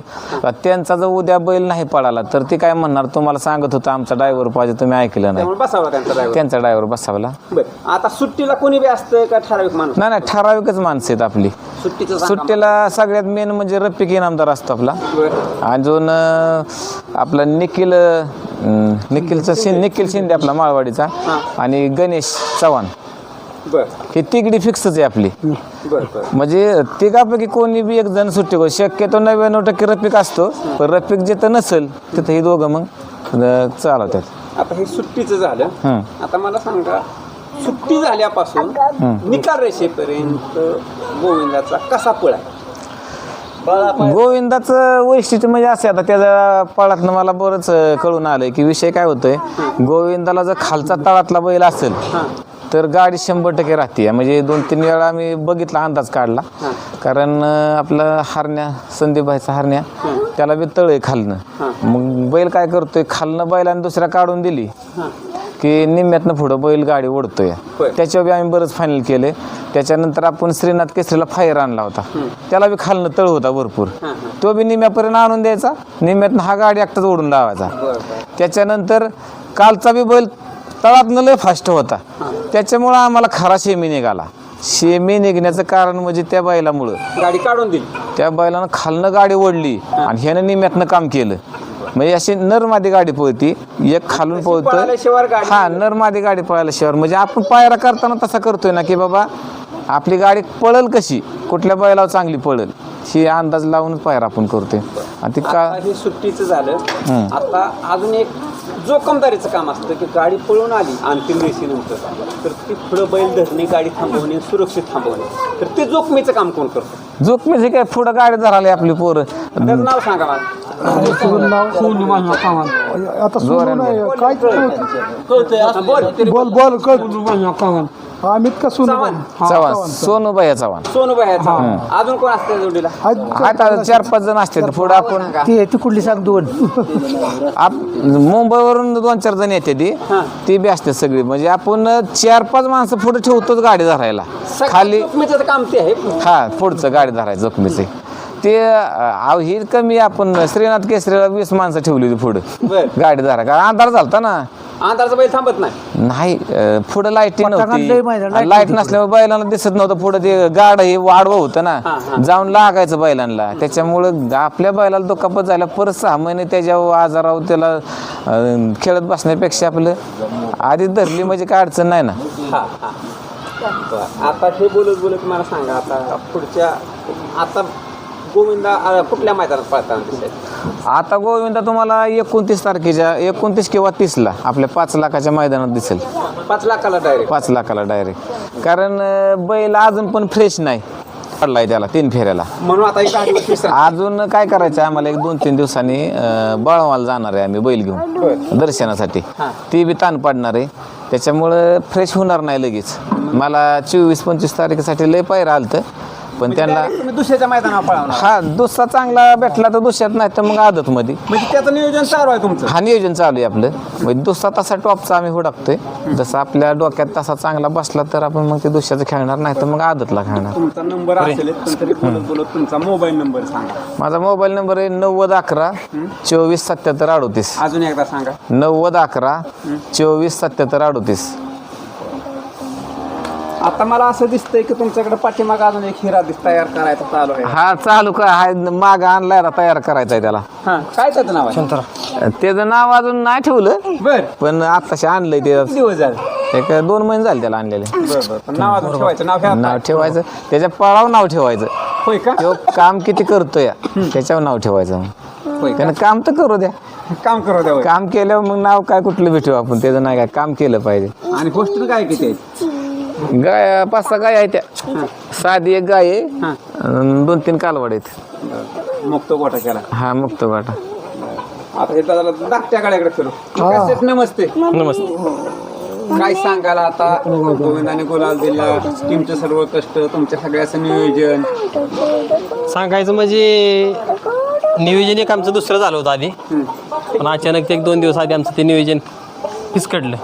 त्यांचा जर उद्या बैल नाही पळाला तर ते काय म्हणणार, तुम्हाला सांगत होतं आमचा ड्रायव्हर पाहिजे, तुम्ही ऐकलं नाही. त्यामुळे बसावला त्यांचा ड्रायव्हर. त्यांचा ड्रायव्हर बसावला. बरं, आता सुट्टीला कोणी बी असतं का ठराविक माणूस? नाही ठराविकच माणसं आहेत आपली. सुट्टीला सगळ्यात मेन म्हणजे रफिक इनामदार असतो आपला, अजून आपला निखिल शिंदे आपला माळवाडीचा, आणि गणेश चव्हाण. हे तिघडी फिक्सच आहे आपली. म्हणजे तिघापैकी कोणी बी एक जण सुट्टी करू. शक्यतो 99% रफिक असतो, पण रफिक जिथं नसेल तिथं हे दोघं मग चालवतात. आता हे सुट्टीचं झालं. आता मला सांगा, सुट्टी झाल्यापासून निकाल रेषेपर्यंत गोविंदाचा कसा पळा? गोविंदाचं वैशिष्ट्य म्हणजे असे, आता त्याच्या पळातनं मला बरंच कळून आलंय की विषय काय होतोय. गोविंदाला जर खालचा तळातला बैल असेल तर गाडी 100% राहते. म्हणजे 2-3 वेळा आम्ही बघितला, अंदाज काढला. कारण आपला हरण्या, संदीपभाईचा हरण्या, त्याला बी तळ आहे खालनं. मग बैल काय करतोय, खालनं बैलाने दुसऱ्या काढून दिली की निम्म्यातनं पुढं बैल गाडी ओढतोय. त्याच्यावर बी आम्ही बरंच फायनल केले. त्याच्यानंतर आपण श्रीनाथ केसरीला फायर आणला होता, त्याला बी खालनं तळ होता भरपूर, तो बी निम्म्यापर्यंत आणून द्यायचा, निम्म्यातनं हा गाडी एकटाच ओढून लावायचा. त्याच्यानंतर कालचा बी बैल तळातनं लय फास्ट होता, त्याच्यामुळं आम्हाला खरा शेमी निघाला. शेमी निघण्याचं कारण म्हणजे त्या बैलामुळं गाडी काढून दिली. त्या बैलानं खालनं गाडी ओढली आणि ह्यानं निम्म्यातनं काम केलं. म्हणजे अशी नरमादी गाडी पळती, एक खालून पळतोय. हा नरमादी गाडी पळायला शिवार, म्हणजे आपण पायरा करताना तसा करतोय ना की बाबा आपली गाडी पळल कशी, कुठल्या बैलावर चांगली पळल, ही अंदाज लावूनच पायरा आपण करतोय. आणि ती का हे सुट्टीचं झालं. आता अजून एक जोखमदारीचं काम असतं की गाडी पळून आली अंतिम रेषेनंतर तर ती पुढं बैल धरणे, गाडी थांबवणे, सुरक्षित थांबवणे, तर ते जोखमीचं काम कोण करतो? जोखमीचे काय, पुढं गाडी धराली आपली पोरं. त्याचं नाव सांगा मला. आता सोनू नाही, काय बोल अमित का चव्हाण, सोनूबाई चव्हाण. सोनूबाई चव्हाण. अजून कोण असते जोडीला? आता 4-5 जण असतात पुढं. आपण ती कुठली सांग दोन मुंबईवरून 2-4 जण येते ती बी असते सगळी. म्हणजे आपण 4-5 माणसं पुढे ठेवतोच गाडी धरायला खाली. जोखमीचं काम ते आहे. हा पुढचं गाडी धरायचं जोखमीचे ते ही कमी. आपण श्रीनाथ केसरीला 20 माणसं ठेवली होती पुढं गाडी धरा, कारण अंधार झालता ना. अंधारचा बैल थांबत नाही. पुढं लाईट नव्हती, लाईट नसल्यामुळे बैलांना दिसत नव्हतं पुढं. ते गाड हे वाढवं होतं ना, जाऊन लागायचं बैलांना. त्याच्यामुळं आपल्या बैलाला दुखापत झाल्या परत 6 महिने त्याच्या आजारावर त्याला खेळत बसण्यापेक्षा आपलं आधी धरली म्हणजे काय अडचण नाही ना. हा हा बरं. आता हे बोलत बोलत मला सांगा, आता पुढच्या आता गोविंदा कुठल्या मैदानात पळताना दिसेल? आता गोविंदा तुम्हाला 29 तारखेच्या 29 किंवा 30ला आपल्या 5 लाखाच्या मैदानात दिसेल. 5 लाखाला डायरेक्ट? 5 लाखाला डायरेक्ट. कारण बैल अजून पण फ्रेश नाही, पडलाय त्याला 3 फेऱ्याला. म्हणून आता एक 8 दिवस विश्रांती. अजून काय करायचं आहे आम्हाला, 1-2-3 दिवसांनी बाळवाला जाणार आहे आम्ही बैल घेऊन दर्शनासाठी. ती बी ताण पडणार आहे, त्याच्यामुळं फ्रेश होणार नाही लगेच. मला 24-25 तारखेसाठी लय पायरा आलतं, पण त्यांना तुम्ही दुसऱ्याच्या मैदानावर पळवणार? हा दुसरा चांगला भेटला तर दुसऱ्यात नाही तर मग आदतमध्ये. म्हणजे त्याचं नियोजन चालू आहे तुमचं? हा नियोजन चालू आहे आपलं. म्हणजे दुसरा तसा टॉपचा आम्ही हुडकतोय. जसं आपल्या डोक्यात तसा चांगला बसला तर आपण मग ते दुसऱ्याचं खेळणार, नाही तर मग आदतला खेळणार. तुमचा नंबर असेल पण तरी बोलत बोलत तुमचा मोबाईल नंबर सांगा. माझा मोबाईल नंबर आहे 9011 24 77 38. अजून एकदा सांगा. 9011 24 77 38. आता मला असं दिसतंय की तुमच्याकडे पाठीमाग अजून एक हिरा तयार करायचा चालू आहे. हा चालू का हा माग आणलाय ना, तयार करायचा आहे त्याला. हा काय त्याचं नाव आहे? त्याचं नाव अजून नाही ठेवलं, बर. पण आताशी आणलंय ते. किती दिवस झाले? एक 2 महिने झाले त्याला आणलेले. बरं पण नाव अजून ठेवायचं? नाव नाव ठेवायचं त्याच्या पळाव नाव ठेवायचं. होय का? तो काम किती करतोय त्याच्यावर नाव ठेवायचं. होय का? त्यानं काम तर करू द्या. काम करू द्या. होय. काम केल्यावर मग नाव काय कुठलं भेटू आपण, त्याचं नाही काय, काम केलं पाहिजे. आणि पोस्टर काय किती आहे? गाय 5-6 गाय आहेत त्या. साधी एक गाय आहे, 2-3 कालवड आहेत. मुक्त गोठा केला. हा मुक्त गाठा. आता हे त्याला धाकट्या गाड्याकडे फिरू. नमस्ते. नमस्ते. काय सांगाल आता, गोविंदाने गुलाल दिला, टीमचं सर्व कष्ट, तुमच्या सगळ्याचं नियोजन? सांगायचं म्हणजे नियोजन एक आमचं दुसरं झालं होतं आधी, पण अचानक ते 1-2 दिवस आधी आमचं ते नियोजन फिसकडलं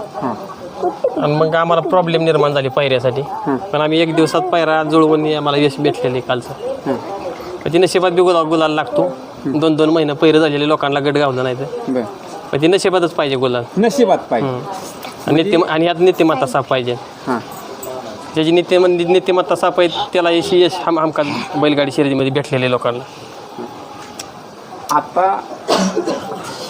आणि मग आम्हाला प्रॉब्लेम निर्माण झाली पायऱ्यासाठी. पण आम्ही 1 दिवसात पायरा जुळवून आम्हाला यश भेटलेलं आहे कालचं. म्हणजे नशिबात बी गुलाल लागतो. 2-2 महिने पैरं झालेले लोकांना गट गावलं नाही तर म्हणजे नशिबातच पाहिजे गुलाल. नशिबात पाहिजे. आणि ह्यात नीतिमत्ता साफ पाहिजे. ज्याची नीतिमत्ता साफ आहे त्याला यश हमखास बैलगाडी शर्यतीमध्ये भेटलेले लोकांना. आता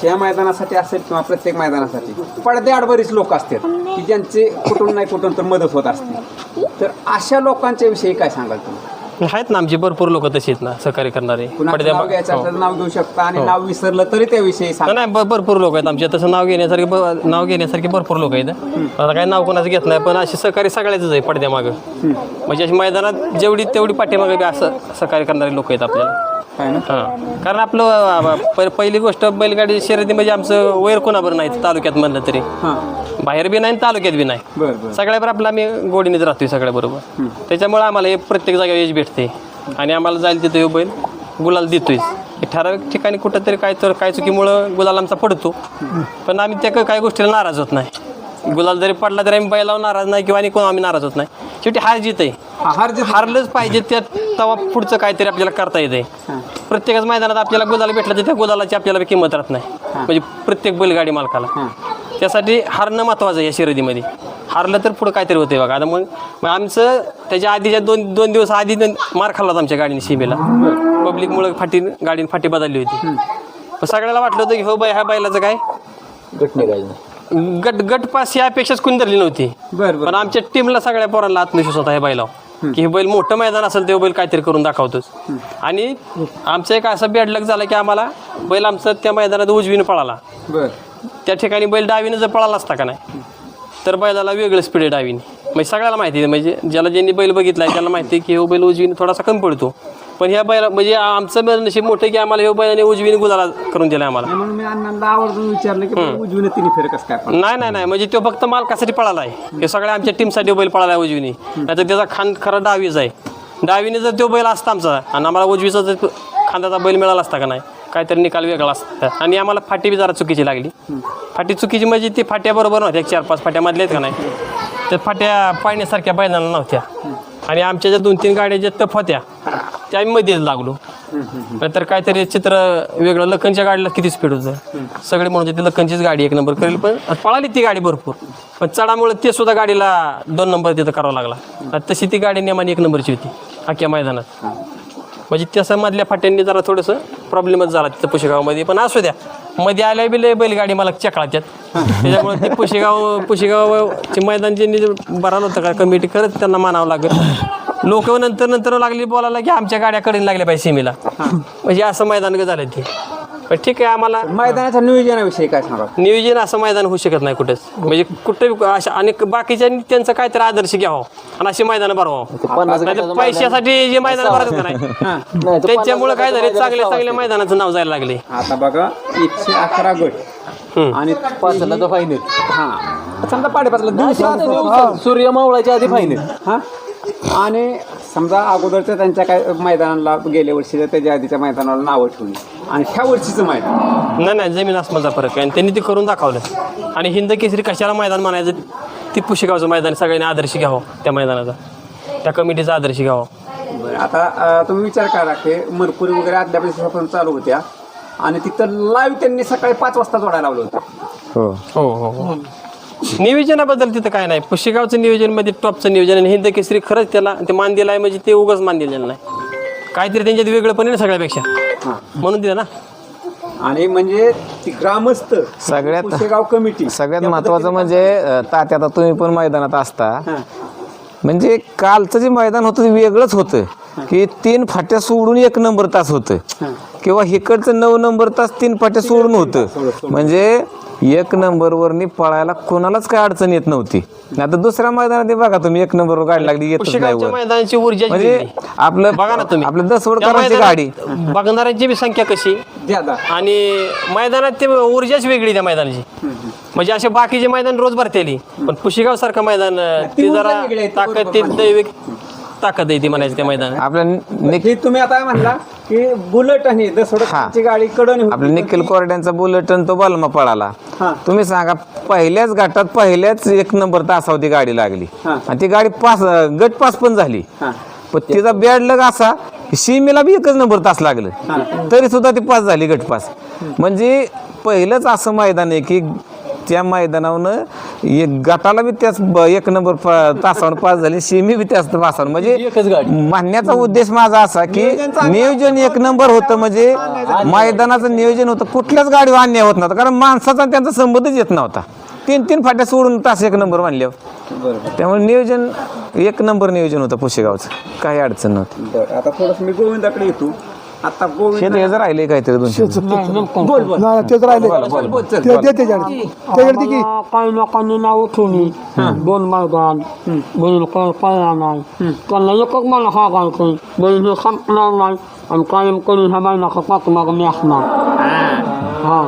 या मैदानासाठी असेल किंवा प्रत्येक मैदानासाठी पडद्याआड बरीच लोक असतात की ज्यांचे कुठून नाही कुठून तर मदत होत असते, तर अशा लोकांच्या विषयी काय सांगाल तुम्ही? आहेत ना आमचे भरपूर लोक तसे आहेत ना, सहकार्य करणारे. कुणाचं नाव घ्यायचं असलं तर नाव घेऊ शकता आणि नाव विसरलं तरी त्याविषयी सांगा. नाही भरपूर लोक आहेत आमचे, तसं नाव घेण्यासारखे भरपूर लोक आहेत. आता काही नाव कोणाचं घेत नाही, पण असे सहकार्य सगळ्याच आहे पडद्यामागं. म्हणजे अशी मैदानात जेवढी तेवढी पाठीमागं बी असं सहकार्य करणारे लोक आहेत आपल्याला. हां, कारण आपलं पहिली गोष्ट बैलगाडी शर्यती म्हणजे आमचं वैर कोणाबरोबर नाही तालुक्यात म्हणलं तरी. बाहेर बी नाही तालुक्यात बी नाही, सगळ्याबरोबर आपलं आम्ही गोडीनेच राहतोय सगळ्याबरोबर. त्याच्यामुळे आम्हाला हे प्रत्येक जागेवर यश भेटते आणि आम्हाला जाईल तिथं बैल गुलाल देतोय. ठराविक ठिकाणी कुठंतरी काय चुकीमुळं गुलाल आमचा पडतो, पण आम्ही त्या काही गोष्टीला नाराज होत नाही. गुलाल जरी पडला तरी आम्ही बैलावर नाराज नाही किंवा कोण आम्ही नाराज होत नाही. शेवटी हार जीत आहे, हारलंच पाहिजे. त्यात तेव्हा पुढचं काहीतरी आपल्याला करता येते. प्रत्येकच मैदानात आपल्याला गुलाल भेटला तर त्या गुलालाची आपल्याला किंमत राहत नाही, म्हणजे प्रत्येक बैलगाडी मालकाला. त्यासाठी हारणं महत्त्वाचं आहे या शर्यतीमध्ये. हारलं तर पुढं काहीतरी होते बघा. आता मग आमचं त्याच्या आधीच्या दोन दिवस आधी मार खाल्ला आमच्या गाडीने सीमेला. पब्लिकमुळं गाडीने फाटी बदलली होती. पण सगळ्याला वाटलं होतं की हो बाई ह्या बैलाचं काय गट पास या अपेक्षाच कोणी धरली नव्हती. पण आमच्या टीमला सगळ्या पोरांना आत्मविश्वास होता हे बैलावर की हे बैल मोठं मैदान असेल ते बैल काहीतरी करून दाखवतोच. आणि आमचं एक असं बॅडलक झालं की आम्हाला बैल आमचं त्या मैदानात उजवीनं पळाला. त्या ठिकाणी बैल डावीनं जर पळाला असता का नाही तर बैलाला वेगळं स्पीड आहे डावीने. म्हणजे सगळ्याला माहिती आहे, म्हणजे ज्यांनी बैल बघितला आहे त्याला माहिती आहे की हे बैल उजवीने थोडासा कमी पडतो. पण ह्या बैला म्हणजे आमचं नशीब मोठं की आम्हाला हे बैलाने उजवीने गुलाला करून दिला आम्हाला. म्हणून मी अण्णांना आवर्जून विचारलं की उजवीने तिने फेर कसं काय? नाही म्हणजे तो फक्त मालकासाठी पळाला आहे. हे सगळ्या आमच्या टीमसाठी बैल पळाला आहे उजवीने. नाही तर त्याचा खांद खरा डावीच आहे. डावीने जर तो बैल असता आमचा आणि आम्हाला उजवीचा जर खांदाचा बैल मिळाला असता का नाही काहीतरी निकाल वेगळा असता. आणि आम्हाला फाटी बी जरा चुकीची लागली. फाटी चुकीची म्हणजे ती फाट्या बरोबर नव्हत्या, 4-5 फाट्यामधल्या आहेत का नाही, त्या फाट्या पाळण्यासारख्या बैलांना नव्हत्या. आणि आमच्या ज्या 2-3 गाड्या ज्या टफ होत्या त्या आम्ही मध्येच लागलो. तर काहीतरी चित्र वेगळं. लखनच्या गाडीला किती स्पीड होतं सगळे म्हणून ती लखनचीच गाडी 1 नंबर करेल. पण पळाली ती गाडी भरपूर, पण चढामुळे ते सुद्धा गाडीला 2 नंबर तिथं करावा लागला. तशी ती गाडी नेमाने 1 नंबरची होती अख्ख्या मैदानात. म्हणजे तसं मधल्या फाट्यांनी जरा थोडंसं प्रॉब्लेमच झाला तिथं पुशेगावमध्ये. पण असू द्या, मध्ये आल्या बी लय बैलगाडी मला चकळाच्यात त्याच्यामुळे ते पुशेगावचे मैदान ज्यांनी भरावं होतं का कमिटी खरंच त्यांना मानावं लागेल. लोक नंतर लागली बोलायला की आमच्या गाड्याकडे लागल्या पाहिजे सीमेला, म्हणजे असं मैदान झालं ते. पण ठीक आहे, आम्हाला मैदानाच्या नियोजनाविषयी काय सांगा? नियोजन असं मैदान होऊ शकत नाही कुठेच, म्हणजे कुठे अशा अनेक बाकीच्यांनी त्यांचं काहीतरी आदर्श घ्यावं आणि अशी मैदान भरवावं. नाहीतर पैशासाठी जे मैदान भरत नाही त्यांच्यामुळे काय झाले, चांगल्या मैदानाचं नाव जायला लागले. आता बघा 111 गट आणि पाचला फायनल, हा समजा पाडेपाचला सूर्य मावळाच्या आधी फायनल. हा आणि समजा अगोदरच्या त्यांच्या काय मैदानाला गेल्या वर्षी त्याच्या आधीच्या मैदानाला नावं ठेवली आणि ह्या वर्षीचं मैदान नाही जमीन आसमानचा फरक आहे आणि त्यांनी ते करून दाखवलं. आणि हिंद केसरी कशाला मैदान म्हणायचं, ती पुशेगावचं मैदान सगळ्यांनी आदर्श घ्यावं, त्या मैदानाचा त्या कमिटीचा आदर्श घ्यावा. आता तुम्ही विचार करा की मरकुरी वगैरे आदल्या पण चालू होत्या आणि तिथं लाईव्ह त्यांनी सकाळी 5 वाजता जोडायला लावलं होतं. हो. नियोजनाबद्दल तिथं काय नाही, पुशेगावचं नियोजन मध्ये टॉपचं नियोजन आणि हिंद केसरी खरंच त्याला ते मान दिलं आहे, म्हणजे ते उगाच मान दिलेलं नाही, काहीतरी त्यांच्यात वेगळं पण आहे ना सगळ्यापेक्षा, म्हणून दिलं ना. आणि म्हणजे ती ग्रामस्थ पुशेगाव कमिटी सगळ्यात महत्वाचं म्हणजे तात्या, आता तुम्ही पण मैदानात असता, म्हणजे कालचं जे मैदान होतं ते वेगळंच होतं की 3 फाट्या सोडून 1 नंबर तास होतं किंवा इकडचं 9 नंबर तास 3 फाट्या सोडून होतं. म्हणजे 1 नंबरवरनी पळायला कोणालाच काय अडचण येत नव्हती. आता दुसऱ्या मैदानात बघा तुम्ही 1 नंबरवर गाडी लागली येतच नाही पुशेगावच्या वर. मैदानाची ऊर्जा म्हणजे आपलं बघा ना तुम्ही, आपलं दसवड त्या करायची गाडी मैदानात बघणाऱ्यांची बी संख्या कशी ज्यादा आणि मैदानात ते ऊर्जाच वेगळी त्या मैदानाची. म्हणजे असे बाकीचे मैदान रोज भरतेली, पण पुशेगाव सारखं मैदान ते जरा वेगळी आहे, ती ताकद, ते दैविक ताकद आहे ती म्हणायची त्या मैदानात. आपल्या हे तुम्ही आता म्हणला की बुलेट आणि दसवडची गाडी कडून आपल्या निखिल कोरड्यांचा बुलेट आणि तो बलमा पळाला. हा. तुम्ही सांगा, पहिल्याच गटात पहिल्याच 1 नंबर तासावरती गाडी लागली हा. आणि ती गाडी गट पास पण झाली. हा. पण तिचा बॅड लग असा की सीमेला बी 1च नंबर तास लागलं तरी सुद्धा ती पास झाली गट पास. म्हणजे पहिलंच असं मैदान आहे की त्या मैदानावरनं गटाला बी त्याच 1 नंबर तासावर पास झाली, सीमी बी त्याच तासावर. म्हणजे म्हणण्याचा उद्देश माझा असा की नियोजन 1 नंबर होतं, म्हणजे मैदानाचं नियोजन होतं, कुठल्याच गाडीवर अन्याय होत नव्हता, कारण माणसाचा त्यांचा संबंधच येत नव्हता. 3 फाट्या सोडून तास 1 नंबर मानल्यावर. त्यामुळे नियोजन 1 नंबर नियोजन होतं पुशेगावचं, काही अडचण नव्हती. बरं, आता थोडंसं मी गोविंदाकडे येतो. आता गोविंद हे जर राहिले काहीतरी 200 बोल बोल तेच राहिले बोल चल. त्याच्यावरती की काही लोकांनी नाव ठेवली 2 मैदान बैल कळला नाही, त्यांना एकच मला सांगायचं बैल हे संपणार नाही आणि कायम करून ह्या महिन्याचा पाठीमाग मी असणार. हा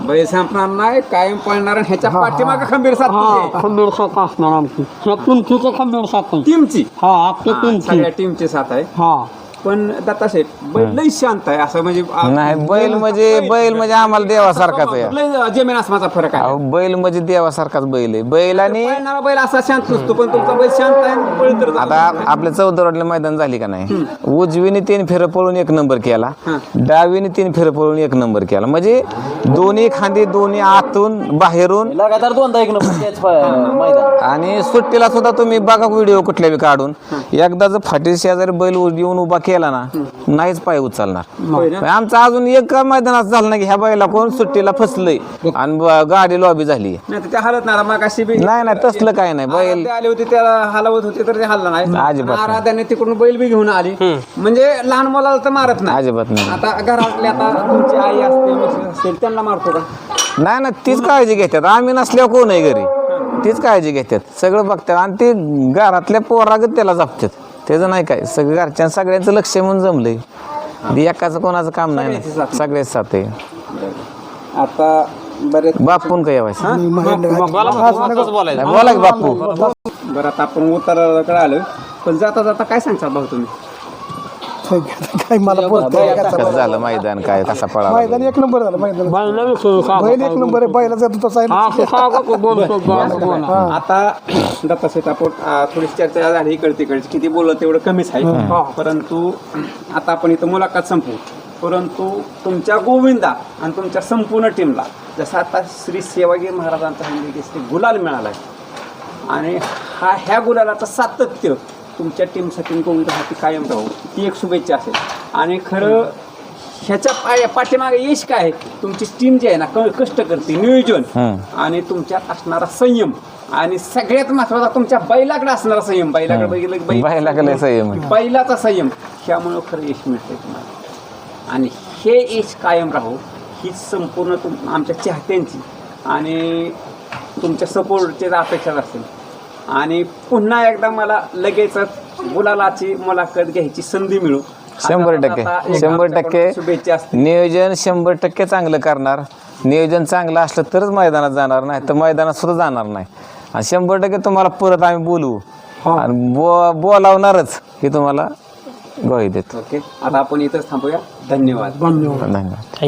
बैल संपणार नाही, कायम पळणार आणि ह्याच्या पाठीमागे खंबीर साथ तुझी. खंबीर साथ असणार आमची, ह्या तुमचीच खंबीर साथ आहे. टीमची हा आपली तुमची. सगळ्या टीमची साथ आहे. हा पण दत्ताशेठ बैल लई शांत आहे, असं म्हणजे नाही. बैल म्हणजे आम्हाला देवासारखाच आहे. लई जमीन आसमानाचा फरक आहे. अहो, बैल म्हणजे देवासारखाच बैल आहे. बैल आणि पळणारा बैल असा शांत नसतो, पण तुमचा बैल शांत आहे आणि पळतर जातो. आता आपल्या 14 रोडला मैदान झाली का नाही, उजवीने 3 फेरं पळून 1 नंबर केला, डावीने 3 फेरं पळून 1 नंबर केला. म्हणजे दोन्ही खांदे, दोन्ही आतून बाहेरून लगातार 2दा 1 नंबर त्याच मैदान. आणि सुट्टीला सुद्धा तुम्ही बघा व्हिडिओ कुठल्या बी काढून, एकदा जर फाटी शेजारी बैल येऊन उभा केला ना, नाहीच पाय उचलणार. पण आमचं अजून एक मैदानात झालं ना की ह्या बैला कोण सुट्टीला फसलंय आणि गाडी लॉबी झाली. नाही तर ते हालत नाही. मग अशी बी नाही तसलं काय नाही. बैल ते आले होते, त्याला हलवत होते तर ते हल्ला नाही. अजिबात नाही. आराध्याने तिकडून बैल बी घेऊन आली, म्हणजे लहान मुलाला तर मारत नाही. अजिबात नाही. आता घरातले आता तुमची आई असते, मिसेस असतील, त्यांना मारतो का? नाही तीच काळजी घेतात. आम्ही नसल्यावर कोण आहे घरी, तीच काळजी घेतात, सगळं बघतात आणि ते घरातल्या पोरागत त्याला जपतात. त्याचं नाही काय, सगळं सगळ्यांचं लक्ष म्हणून जमलंय. एकाचं कोणाचं काम नाही ना, सगळेच साथ आहे. आता बरेच बापून काय व्हायचं, बोलायचं बोला की बापू. बरं, आता आपण उताराकडे आलो, पण जाता जाता काय सांगता भाऊ तुम्ही? काय मला कसं झालं मैदान, काय कसा पळाला, मैदान 1 नंबर झालं. मैदान बैल विषयी बैल 1 नंबर आहे, बैलाचा तसा आहे. हा सांगा की बोलतो. आता दत्ताशेठ आपण थोडी चर्चा झाली इकडे तिकडची, किती बोललं तेवढं कमीच आहे. परंतु आता आपण इथं मुलाखत संपू. परंतु तुमच्या गोविंदा आणि तुमच्या संपूर्ण टीमला जसं आता श्री सेवागिरी महाराजांचा हिंदी केसरी गुलाल मिळाला आहे आणि ह्या गुलालाचं सातत्य तुमच्या टीमसाठी गोविंदासाठी कायम राहू, ती एक शुभेच्छा असेल. आणि खरं ह्याच्या पाठीमागे यश काय आहे? तुमची टीम जी आहे ना कष्ट करते, नियोजन आणि तुमच्यात असणारा संयम आणि सगळ्यात महत्वाचा तुमच्या बैलाकडे असणारा संयम. बैलाकडे बघितलं की बैलाकडे संयम आहे. बैलाचा संयम, ह्यामुळं खरं यश मिळतंय तुम्हाला. आणि हे यश कायम राहो ही संपूर्ण आमच्या चाहत्यांची आणि तुमच्या सपोर्टची अपेक्षा असेल. आणि पुन्हा एकदा मला लगेचच गुलालाची मुलाखत घ्यायची संधी मिळू. 100% शुभेच्छा असतील. नियोजन 100% चांगलं करणार. नियोजन चांगलं असलं तरच मैदानात जाणार, नाही तर मैदानात सुद्धा जाणार नाही. आणि 100% तुम्हाला परत आम्ही बोलवू आणि बोलावणारच हे तुम्हाला ग्वाही देतो. ओके, आता आपण इथंच थांबूया. धन्यवाद. धन्यवाद. धन्यवाद.